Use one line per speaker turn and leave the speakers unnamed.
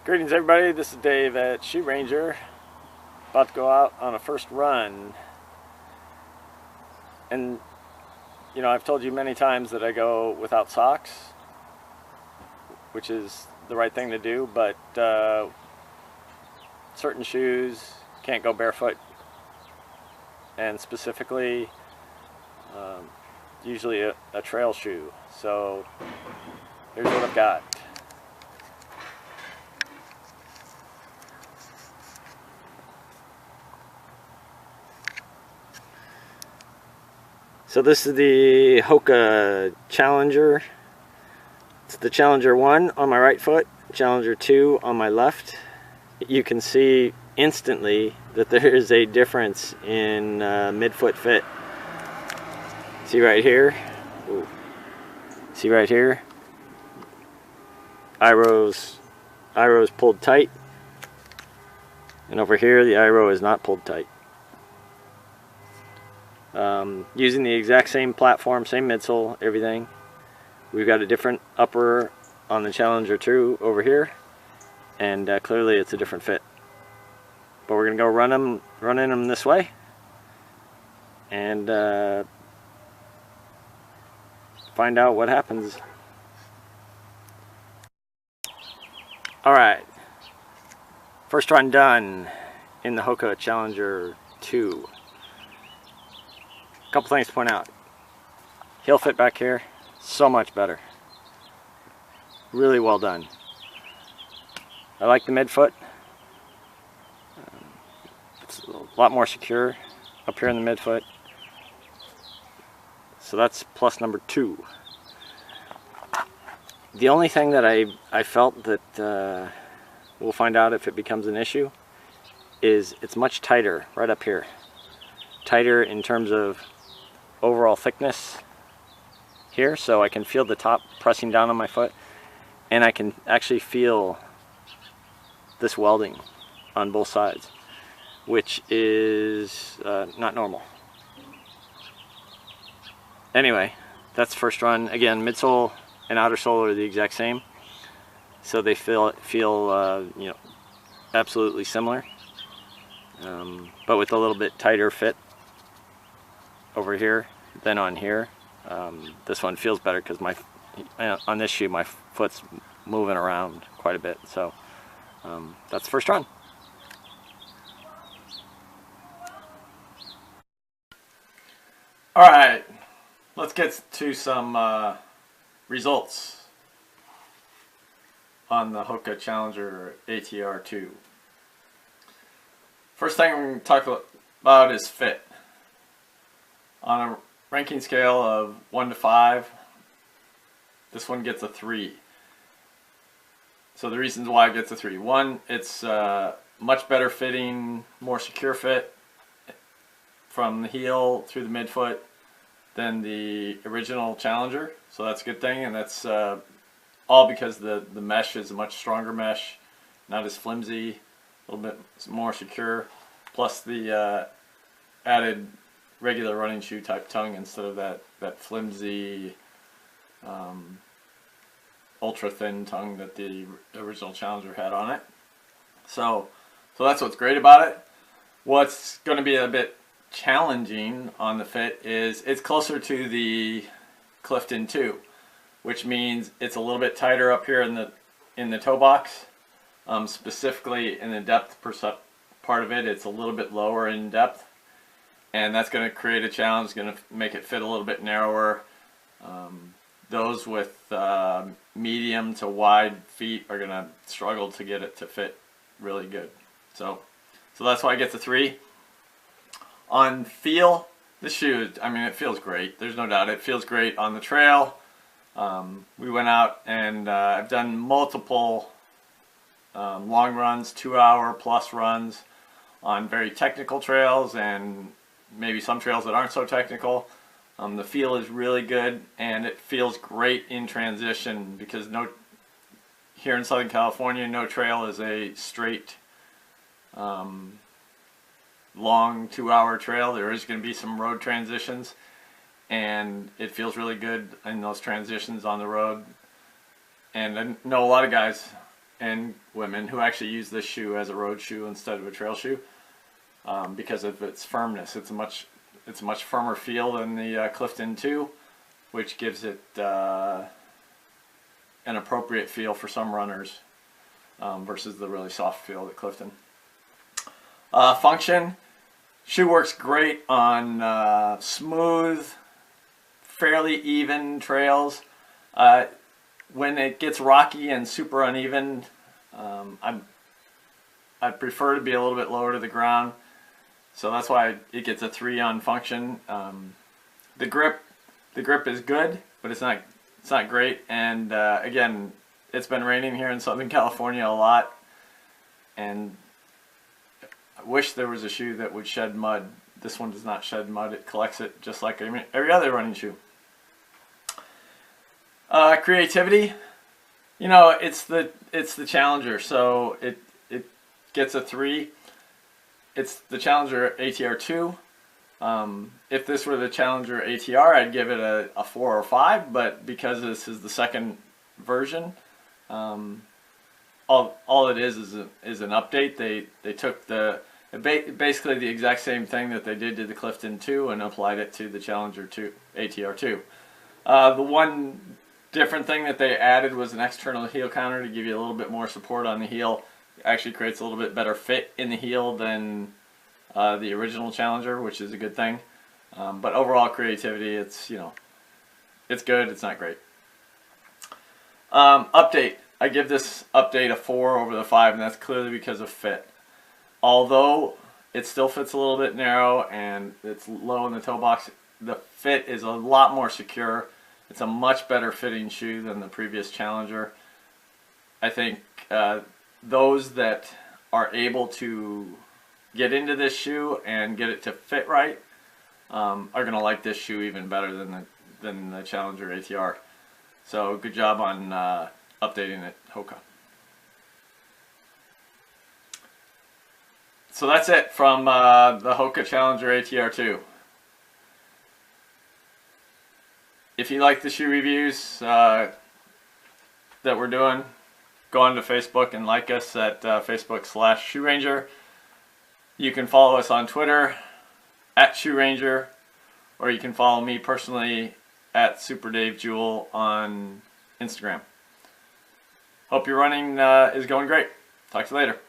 Greetings everybody, this is Dave at Shoe Ranger, about to go out on a first run. And you know, I've told you many times that I go without socks, which is the right thing to do, but certain shoes can't go barefoot, and specifically usually a trail shoe. So here's what I've got. So this is the Hoka Challenger. It's the Challenger 1 on my right foot, Challenger 2 on my left. You can see instantly that there is a difference in midfoot fit. See right here? Ooh. See right here? Iro's pulled tight. And over here the Iro is not pulled tight. Using the exact same platform, same midsole, everything. We've got a different upper on the Challenger 2 over here, and clearly it's a different fit. But we're gonna go running them this way, and find out what happens. All right, first run done in the Hoka Challenger 2. Couple things to point out. Heel fit back here, so much better. Really well done. I like the midfoot. It's a lot more secure up here in the midfoot. So that's plus number 2. The only thing that I felt that we'll find out if it becomes an issue is it's much tighter right up here. Tighter in terms of overall thickness here, so I can feel the top pressing down on my foot, and I can actually feel this welding on both sides, which is not normal. Anyway, that's the first run. Again, midsole and outer sole are the exact same, so they feel you know, absolutely similar, but with a little bit tighter fit over here than on here. This one feels better because on this shoe my foot's moving around quite a bit. So that's the first run. All right, let's get to some results on the Hoka Challenger ATR 2. First thing we're going to talk about is fit. On a ranking scale of 1 to 5, this one gets a 3. So the reasons why it gets a 3. 1, it's much better fitting, more secure fit from the heel through the midfoot than the original Challenger. So that's a good thing, and that's all because the mesh is a much stronger mesh, not as flimsy, a little bit more secure, plus the added regular running shoe type tongue instead of that flimsy ultra thin tongue that the original Challenger had on it. So that's what's great about it. What's going to be a bit challenging on the fit is it's closer to the Clifton 2, which means it's a little bit tighter up here in the toe box, specifically in the depth part of it. It's a little bit lower in depth, and that's going to create a challenge, going to make it fit a little bit narrower. Those with medium to wide feet are going to struggle to get it to fit really good. So that's why I get the 3. On feel, this shoe, I mean, it feels great. There's no doubt. It feels great on the trail. We went out and I've done multiple long runs, 2-hour plus runs on very technical trails and maybe some trails that aren't so technical. The feel is really good, and it feels great in transition because here in Southern California, no trail is a straight long 2-hour trail. There is going to be some road transitions, and it feels really good in those transitions on the road. And I know a lot of guys and women who actually use this shoe as a road shoe instead of a trail shoe because of its firmness. It's a much firmer feel than the Clifton 2, which gives it an appropriate feel for some runners versus the really soft feel of Clifton. Function. Shoe works great on smooth, fairly even trails. When it gets rocky and super uneven, I'd prefer to be a little bit lower to the ground. So that's why it gets a 3 on function. The grip is good, but it's not great. And again, it's been raining here in Southern California a lot, and I wish there was a shoe that would shed mud. This one does not shed mud. It collects it just like every other running shoe. Creativity, you know, it's the Challenger, so it gets a 3. It's the Challenger ATR 2. If this were the Challenger ATR, I'd give it a 4 or 5, but because this is the second version, all it is an update. They took basically the exact same thing that they did to the Clifton 2 and applied it to the Challenger 2 ATR 2. The one different thing that they added was an external heel counter to give you a little bit more support on the heel. It actually creates a little bit better fit in the heel than the original Challenger, which is a good thing. But overall creativity, it's good. It's not great. Update. I give this update a 4 over the 5, and that's clearly because of fit. Although it still fits a little bit narrow and it's low in the toe box, the fit is a lot more secure. It's a much better fitting shoe than the previous Challenger. I think those that are able to get into this shoe and get it to fit right are going to like this shoe even better than the Challenger ATR. So good job on updating it, Hoka. So that's it from the Hoka Challenger ATR 2. If you like the shoe reviews that we're doing, go on to Facebook and like us at Facebook/Shoe Ranger. You can follow us on Twitter at Shoe Ranger, or you can follow me personally at Super Dave Jewell on Instagram. Hope your running is going great. Talk to you later.